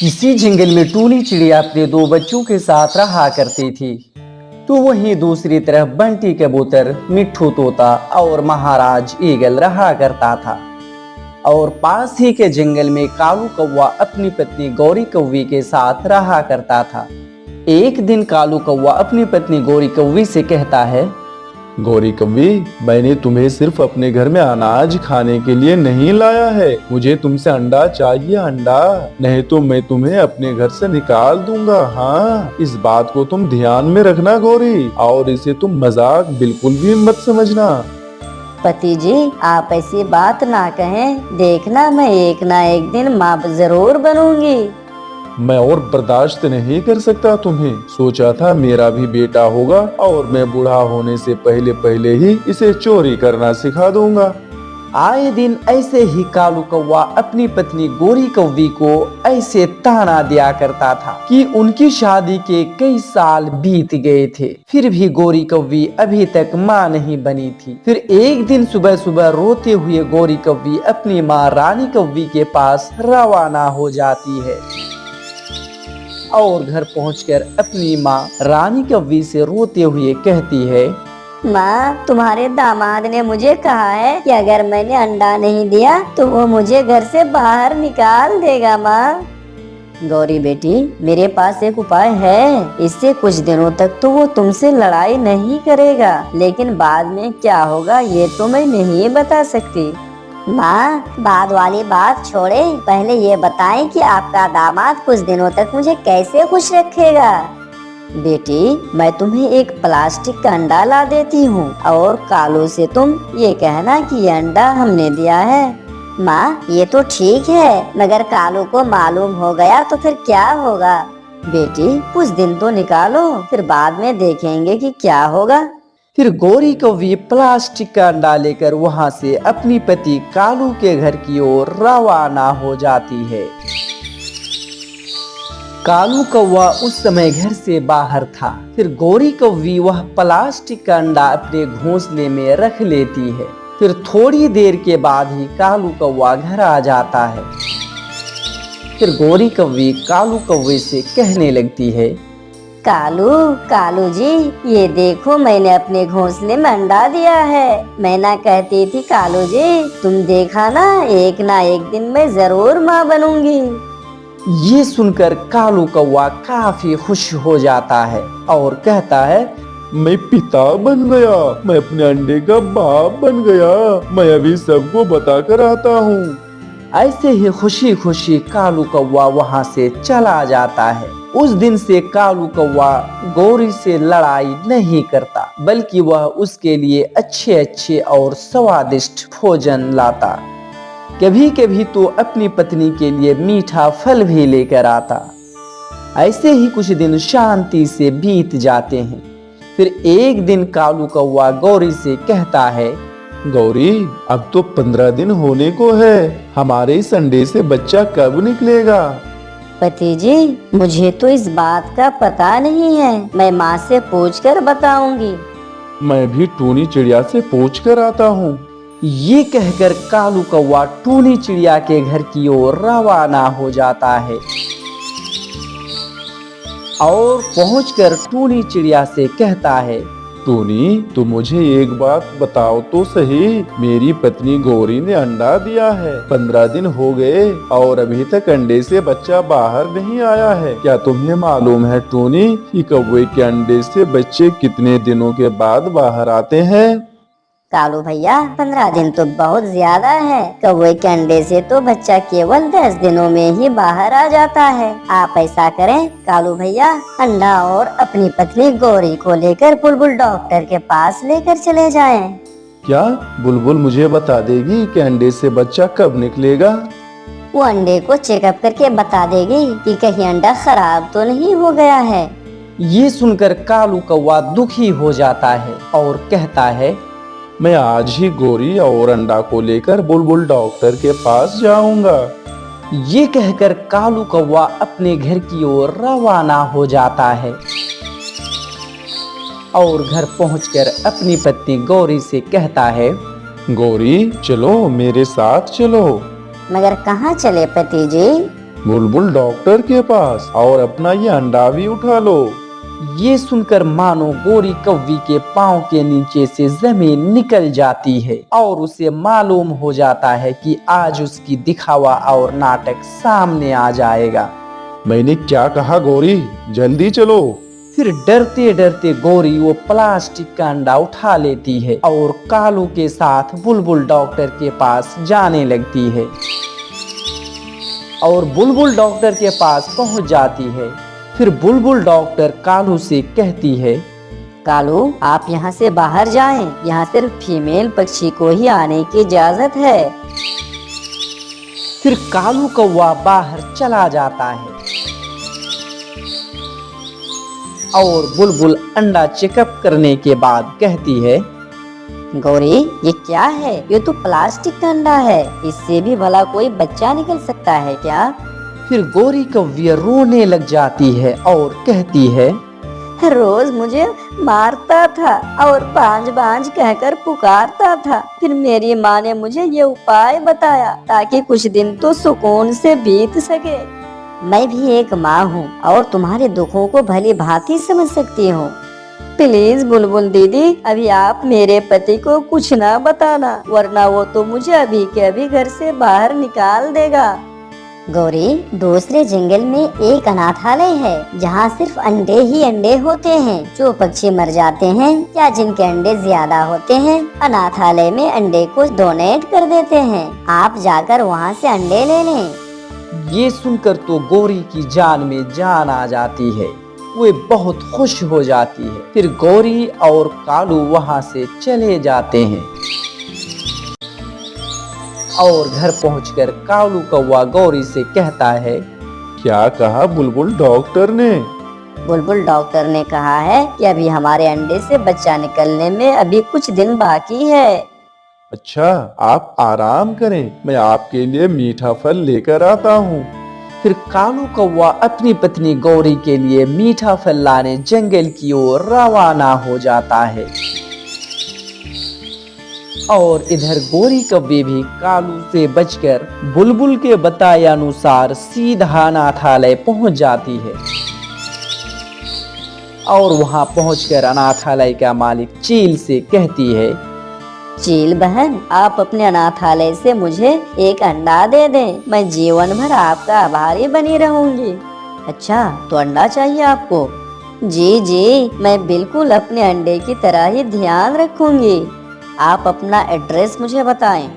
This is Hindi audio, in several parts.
किसी जंगल में टूनी चिड़िया अपने दो बच्चों के साथ रहा करती थी। तो वहीं दूसरी तरफ बंटी कबूतर, मिट्ठू तोता और महाराज ईगल रहा करता था। और पास ही के जंगल में कालू कौवा अपनी पत्नी गौरी कौवी के साथ रहा करता था। एक दिन कालू कौवा अपनी पत्नी गौरी कौवी से कहता है, गौरी कव्वी, मैंने तुम्हें सिर्फ अपने घर में अनाज खाने के लिए नहीं लाया है। मुझे तुमसे अंडा चाहिए, अंडा, नहीं तो मैं तुम्हें अपने घर से निकाल दूंगा। हाँ, इस बात को तुम ध्यान में रखना गौरी, और इसे तुम मजाक बिल्कुल भी मत समझना। पति जी, आप ऐसी बात ना कहें। देखना, मैं एक ना एक दिन माँ जरूर बनूंगी। मैं और बर्दाश्त नहीं कर सकता तुम्हें। सोचा था मेरा भी बेटा होगा और मैं बूढ़ा होने से पहले पहले ही इसे चोरी करना सिखा दूंगा। आए दिन ऐसे ही कालू कौवा अपनी पत्नी गौरी कौवी को ऐसे ताना दिया करता था कि उनकी शादी के कई साल बीत गए थे, फिर भी गौरी कौवी अभी तक माँ नहीं बनी थी। फिर एक दिन सुबह सुबह रोते हुए गौरी कौवी अपनी माँ रानी कौवी के पास रवाना हो जाती है और घर पहुंचकर अपनी माँ रानी कौवी से रोते हुए कहती है, माँ, तुम्हारे दामाद ने मुझे कहा है कि अगर मैंने अंडा नहीं दिया तो वो मुझे घर से बाहर निकाल देगा। माँ गौरी बेटी, मेरे पास एक उपाय है। इससे कुछ दिनों तक तो वो तुमसे लड़ाई नहीं करेगा, लेकिन बाद में क्या होगा ये तो मैं नहीं बता सकती। माँ, बाद वाली बात छोड़े, पहले ये बताएं कि आपका दामाद कुछ दिनों तक मुझे कैसे खुश रखेगा। बेटी, मैं तुम्हें एक प्लास्टिक का अंडा ला देती हूँ और कालू से तुम ये कहना कि ये अंडा हमने दिया है। माँ, ये तो ठीक है, मगर कालू को मालूम हो गया तो फिर क्या होगा? बेटी, कुछ दिन तो निकालो, फिर बाद में देखेंगे कि क्या होगा। फिर गौरी कौवी प्लास्टिक का अंडा लेकर वहां से अपनी पति कालू के घर की ओर रवाना हो जाती है। कालू कौवा उस समय घर से बाहर था। फिर गौरी कौवी वह प्लास्टिक का अंडा अपने घोंसले में रख लेती है। फिर थोड़ी देर के बाद ही कालू कौवा घर आ जाता है। फिर गौरी कौवी कालू कौवे से कहने लगती है, कालू, कालू जी, ये देखो मैंने अपने घोंसले में अंडा दिया है। मैं ना कहती थी कालू जी, तुम देखा ना एक दिन मैं जरूर माँ बनूंगी। ये सुनकर कालू कौवा काफी खुश हो जाता है और कहता है, मैं पिता बन गया, मैं अपने अंडे का बाप बन गया। मैं अभी सबको बताकर आता हूँ। ऐसे ही खुशी खुशी कालू कौवा वहाँ से चला जाता है। उस दिन से कालू कौवा गौरी से लड़ाई नहीं करता, बल्कि वह उसके लिए अच्छे अच्छे और स्वादिष्ट भोजन लाता। कभी कभी तो अपनी पत्नी के लिए मीठा फल भी लेकर आता। ऐसे ही कुछ दिन शांति से बीत जाते हैं। फिर एक दिन कालू कौवा गौरी से कहता है, गौरी, अब तो 15 दिन होने को है। हमारे इस अंडे से बच्चा कब निकलेगा? पति जी, मुझे तो इस बात का पता नहीं है। मैं माँ से पूछकर बताऊंगी। मैं भी टूनी चिड़िया से पूछकर आता हूँ। ये कहकर कालू कौवा टूनी चिड़िया के घर की ओर रवाना हो जाता है और पहुंचकर टूनी चिड़िया से कहता है, टूनी, तो मुझे एक बात बताओ तो सही। मेरी पत्नी गौरी ने अंडा दिया है, 15 दिन हो गए और अभी तक अंडे से बच्चा बाहर नहीं आया है। क्या तुम्हें मालूम है टूनी कि कौवे के अंडे से बच्चे कितने दिनों के बाद बाहर आते हैं? कालू भैया, 15 दिन तो बहुत ज्यादा है। कौवे के अंडे से तो बच्चा केवल 10 दिनों में ही बाहर आ जाता है। आप ऐसा करें कालू भैया, अंडा और अपनी पत्नी गौरी को लेकर बुलबुल डॉक्टर के पास लेकर चले जाएं। क्या बुलबुल मुझे बता देगी कि अंडे से बच्चा कब निकलेगा? वो अंडे को चेकअप करके बता देगी कि कहीं अंडा खराब तो नहीं हो गया है। ये सुनकर कालू कौवा दुखी हो जाता है और कहता है, मैं आज ही गौरी और अंडा को लेकर बुलबुल डॉक्टर के पास जाऊंगा। ये कहकर कालू कौवा अपने घर की ओर रवाना हो जाता है और घर पहुंचकर अपनी पत्नी गौरी से कहता है, गौरी, चलो मेरे साथ चलो। मगर कहाँ चले पति जी? बुलबुल डॉक्टर के पास और अपना ये अंडा भी उठा लो। ये सुनकर मानो गोरी कौवी के पांव के नीचे से जमीन निकल जाती है और उसे मालूम हो जाता है कि आज उसकी दिखावा और नाटक सामने आ जाएगा। मैंने क्या कहा गौरी, जल्दी चलो। फिर डरते डरते गौरी वो प्लास्टिक का अंडा उठा लेती है और कालू के साथ बुलबुल डॉक्टर के पास जाने लगती है और बुलबुल डॉक्टर के पास पहुंच जाती है। फिर बुलबुल डॉक्टर कालू से कहती है, कालू आप यहाँ से बाहर जाएं, यहाँ सिर्फ फीमेल पक्षी को ही आने की इजाजत है। फिर कालू कौवा बाहर चला जाता है और बुलबुल अंडा चेकअप करने के बाद कहती है, गौरी ये क्या है? ये तो प्लास्टिक का अंडा है, इससे भी भला कोई बच्चा निकल सकता है क्या? फिर गोरी कौवी रोने लग जाती है और कहती है, रोज मुझे मारता था और बांझ बांझ कहकर पुकारता था। फिर मेरी माँ ने मुझे ये उपाय बताया ताकि कुछ दिन तो सुकून से बीत सके। मैं भी एक माँ हूँ और तुम्हारे दुखों को भली भांति समझ सकती हूँ। प्लीज बुलबुल दीदी, अभी आप मेरे पति को कुछ ना बताना, वरना वो तो मुझे अभी के अभी घर से बाहर निकाल देगा। गौरी दूसरे जंगल में एक अनाथालय है जहाँ सिर्फ अंडे ही अंडे होते हैं। जो पक्षी मर जाते हैं या जिनके अंडे ज्यादा होते हैं, अनाथालय में अंडे को डोनेट कर देते हैं। आप जाकर वहाँ से अंडे ले लें। ये सुनकर तो गौरी की जान में जान आ जाती है। वे बहुत खुश हो जाती है। फिर गौरी और कालू वहाँ से चले जाते हैं और घर पहुंचकर कालू कौवा गौरी से कहता है, क्या कहा बुलबुल डॉक्टर ने? बुलबुल डॉक्टर ने कहा है कि अभी हमारे अंडे से बच्चा निकलने में अभी कुछ दिन बाकी है। अच्छा, आप आराम करें, मैं आपके लिए मीठा फल लेकर आता हूँ। फिर कालू कौवा अपनी पत्नी गौरी के लिए मीठा फल लाने जंगल की ओर रवाना हो जाता है और इधर गोरी कौवे भी कालू से बचकर बुलबुल के बताए अनुसार सीधा अनाथालय पहुंच जाती है और वहां पहुंचकर अनाथालय का मालिक चील से कहती है, चील बहन, आप अपने अनाथालय से मुझे एक अंडा दे दें, मैं जीवन भर आपका आभारी बनी रहूंगी। अच्छा, तो अंडा चाहिए आपको? जी जी, मैं बिल्कुल अपने अंडे की तरह ही ध्यान रखूंगी। आप अपना एड्रेस मुझे बताएं।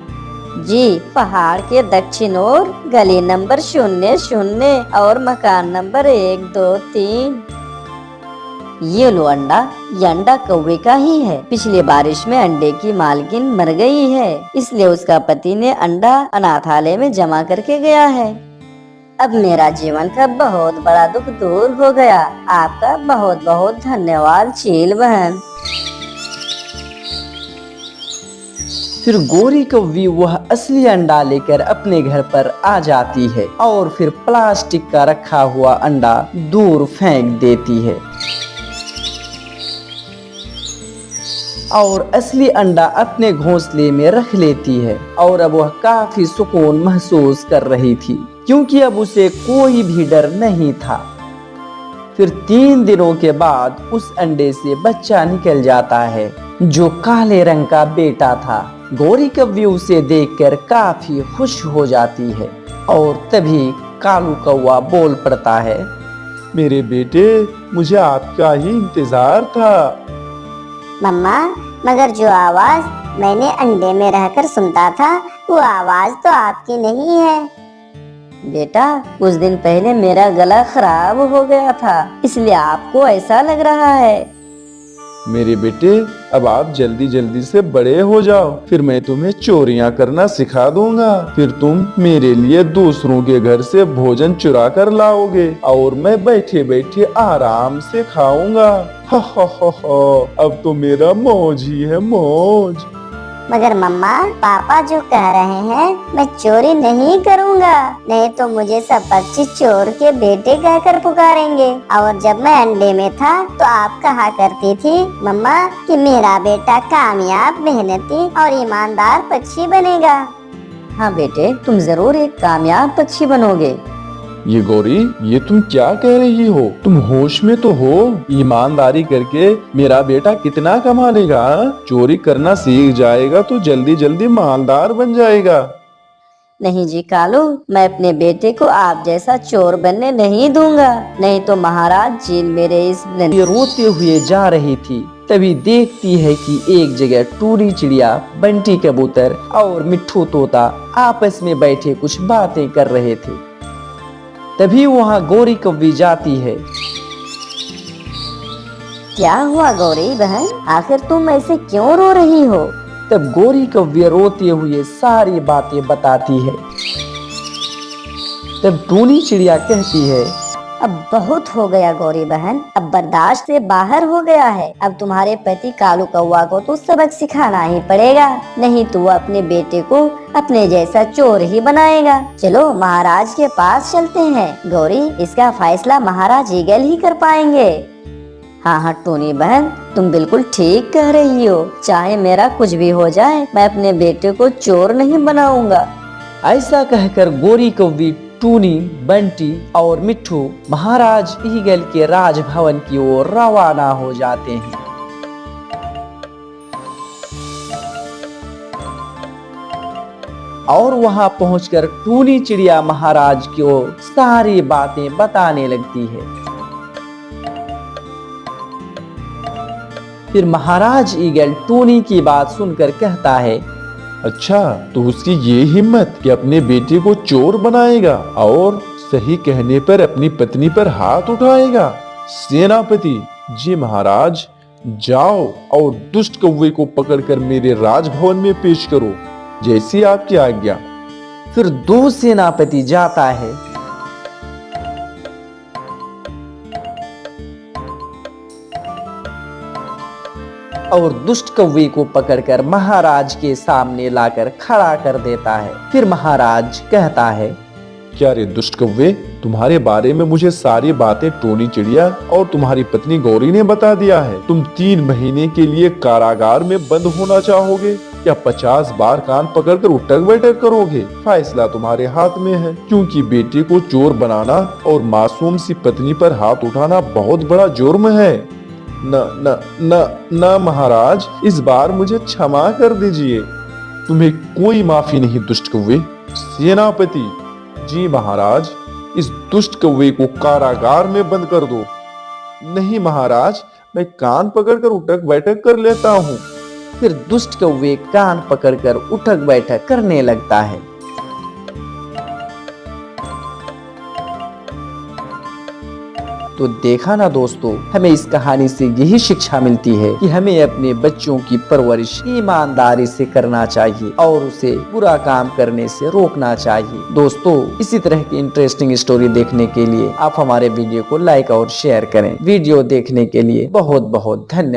जी, पहाड़ के दक्षिण ओर गली नंबर 00 और मकान नंबर 123। ये लो अंडा, ये अंडा कौवे का ही है। पिछली बारिश में अंडे की मालकिन मर गई है, इसलिए उसका पति ने अंडा अनाथालय में जमा करके गया है। अब मेरा जीवन का बहुत बड़ा दुख दूर हो गया। आपका बहुत बहुत धन्यवाद चील बहन। फिर गोरी कौवी वह असली अंडा लेकर अपने घर पर आ जाती है और फिर प्लास्टिक का रखा हुआ अंडा दूर फेंक देती है और असली अंडा अपने घोंसले में रख लेती है। और अब वह काफी सुकून महसूस कर रही थी क्योंकि अब उसे कोई भी डर नहीं था। फिर 3 दिनों के बाद उस अंडे से बच्चा निकल जाता है जो काले रंग का बेटा था। गोरी कौवी उसे देखकर काफी खुश हो जाती है और तभी कालू कौवा बोल पड़ता है, मेरे बेटे, मुझे आपका ही इंतजार था। मम्मा, मगर जो आवाज मैंने अंडे में रहकर सुनता था, वो आवाज तो आपकी नहीं है। बेटा, कुछ दिन पहले मेरा गला खराब हो गया था, इसलिए आपको ऐसा लग रहा है। मेरे बेटे, अब आप जल्दी जल्दी से बड़े हो जाओ, फिर मैं तुम्हें चोरियां करना सिखा दूंगा। फिर तुम मेरे लिए दूसरों के घर से भोजन चुरा कर लाओगे और मैं बैठे बैठे आराम से खाऊंगा। हा हा हा हा, अब तो मेरा मौज ही है मौज। मगर मम्मा, पापा जो कह रहे हैं मैं चोरी नहीं करूंगा, नहीं तो मुझे सब पक्षी चोर के बेटे कहकर पुकारेंगे। और जब मैं अंडे में था तो आप कहा करती थी मम्मा कि मेरा बेटा कामयाब, मेहनती और ईमानदार पक्षी बनेगा। हाँ बेटे, तुम जरूर एक कामयाब पक्षी बनोगे। ये गौरी, ये तुम क्या कह रही हो? तुम होश में तो हो? ईमानदारी करके मेरा बेटा कितना कमा लेगा? चोरी करना सीख जाएगा तो जल्दी जल्दी मालदार बन जाएगा। नहीं जी कालू, मैं अपने बेटे को आप जैसा चोर बनने नहीं दूंगा, नहीं तो महाराज जी मेरे इस ये रोते हुए जा रही थी। तभी देखती है कि एक जगह टूरी चिड़िया, बंटी कबूतर और मिट्ठू तोता आपस में बैठे कुछ बातें कर रहे थे। तभी वहाँ गौरी कौवी जाती है। क्या हुआ गौरी बहन, आखिर तुम ऐसे क्यों रो रही हो? तब गौरी कौवी रोते हुए सारी बातें बताती है। तब टूनी चिड़िया कहती है, अब बहुत हो गया गौरी बहन, अब बर्दाश्त से बाहर हो गया है। अब तुम्हारे पति कालू कौवा को तो सबक सिखाना ही पड़ेगा, नहीं तो वो अपने बेटे को अपने जैसा चोर ही बनाएगा। चलो महाराज के पास चलते हैं गौरी, इसका फैसला महाराज ईगल ही कर पाएंगे। हाँ हाँ टूनी बहन, तुम बिल्कुल ठीक कह रही हो, चाहे मेरा कुछ भी हो जाए, मैं अपने बेटे को चोर नहीं बनाऊंगा। ऐसा कहकर गौरी कौवी, टूनी, बंटी और मिट्ठू महाराज ईगल के राजभवन की ओर रवाना हो जाते हैं। और वहां पहुंचकर टूनी चिड़िया महाराज को सारी बातें बताने लगती है। फिर महाराज ईगल टूनी की बात सुनकर कहता है, अच्छा, तो उसकी ये हिम्मत कि अपने बेटे को चोर बनाएगा और सही कहने पर अपनी पत्नी पर हाथ उठाएगा। सेनापति जी महाराज, जाओ और दुष्ट कौवे को पकड़कर मेरे राजभवन में पेश करो, जैसी आपकी आज्ञा। फिर दो सेनापति जाता है। और दुष्ट कौवे को पकड़कर महाराज के सामने लाकर खड़ा कर देता है। फिर महाराज कहता है, क्या रे दुष्ट कौवे, तुम्हारे बारे में मुझे सारी बातें टोनी चिड़िया और तुम्हारी पत्नी गौरी ने बता दिया है। तुम 3 महीने के लिए कारागार में बंद होना चाहोगे या 50 बार कान पकड़कर उठक बैठक करोगे? फैसला तुम्हारे हाथ में है, क्योंकि बेटे को चोर बनाना और मासूम सी पत्नी पर हाथ उठाना बहुत बड़ा जुर्म है। न न न न महाराज, इस बार मुझे क्षमा कर दीजिए। तुम्हें कोई माफी नहीं दुष्ट कौवे। सेनापति जी महाराज, इस दुष्ट कौवे को कारागार में बंद कर दो। नहीं महाराज, मैं कान पकड़कर उठक बैठक कर लेता हूँ। फिर दुष्ट कौवे कान पकड़कर उठक बैठक करने लगता है। तो देखा ना दोस्तों, हमें इस कहानी से यही शिक्षा मिलती है कि हमें अपने बच्चों की परवरिश ईमानदारी से करना चाहिए और उसे बुरा काम करने से रोकना चाहिए। दोस्तों, इसी तरह की इंटरेस्टिंग स्टोरी देखने के लिए आप हमारे वीडियो को लाइक और शेयर करें। वीडियो देखने के लिए बहुत बहुत धन्यवाद।